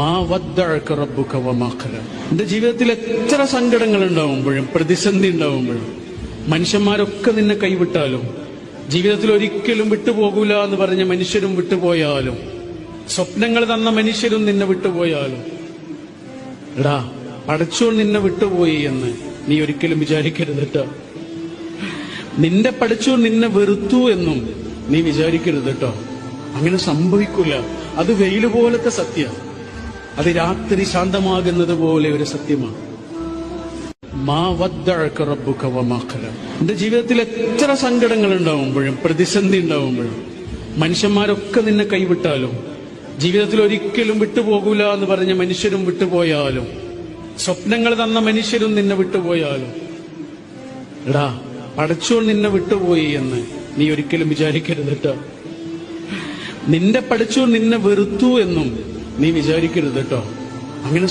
മാ വദ്ദഅക റബ്ബുക വമാ ഖല. എന്റെ ജീവിതത്തിൽ എത്ര സങ്കടങ്ങൾ ഉണ്ടാവുമ്പോഴും പ്രതിസന്ധി ഉണ്ടാവുമ്പോഴും മനുഷ്യന്മാരൊക്കെ നിന്നെ കൈവിട്ടാലും, ജീവിതത്തിൽ ഒരിക്കലും വിട്ടുപോകൂല എന്ന് പറഞ്ഞ മനുഷ്യരും വിട്ടുപോയാലും, സ്വപ്നങ്ങൾ തന്ന മനുഷ്യരും നിന്നെ വിട്ടുപോയാലും, എടാ പടച്ചോൻ നിന്നെ വിട്ടുപോയി എന്ന് നീ ഒരിക്കലും വിചാരിക്കരുത് കേട്ടോ. നിന്റെ പടച്ചോൻ നിന്നെ വെറുത്തു എന്നും നീ വിചാരിക്കരുത് കേട്ടോ. അങ്ങനെ സംഭവിക്കില്ല. അത് വെയിൽ പോലത്തെ സത്യ, അത് രാത്രി ശാന്തമാകുന്നത് പോലെ ഒരു സത്യമാണ്. മാ വദ്ദഅക റബ്ബുക വമാ ഖല. എന്റെ ജീവിതത്തിൽ എത്ര സങ്കടങ്ങൾ ഉണ്ടാവുമ്പോഴും പ്രതിസന്ധി ഉണ്ടാവുമ്പോഴും മനുഷ്യന്മാരൊക്കെ നിന്നെ കൈവിട്ടാലും, ജീവിതത്തിൽ ഒരിക്കലും വിട്ടുപോകൂല എന്ന് പറഞ്ഞ മനുഷ്യരും വിട്ടുപോയാലും, സ്വപ്നങ്ങൾ തന്ന മനുഷ്യരും നിന്നെ വിട്ടുപോയാലും, എടാ പടച്ചോൻ നിന്നെ വിട്ടുപോയി എന്ന് നീ ഒരിക്കലും വിചാരിക്കരുത് കേട്ടോ. നിന്റെ പടച്ചോൻ നിന്നെ വെറുത്തു എന്നും നീ വിചാരിക്കരുത് കേട്ടോ. അങ്ങനെ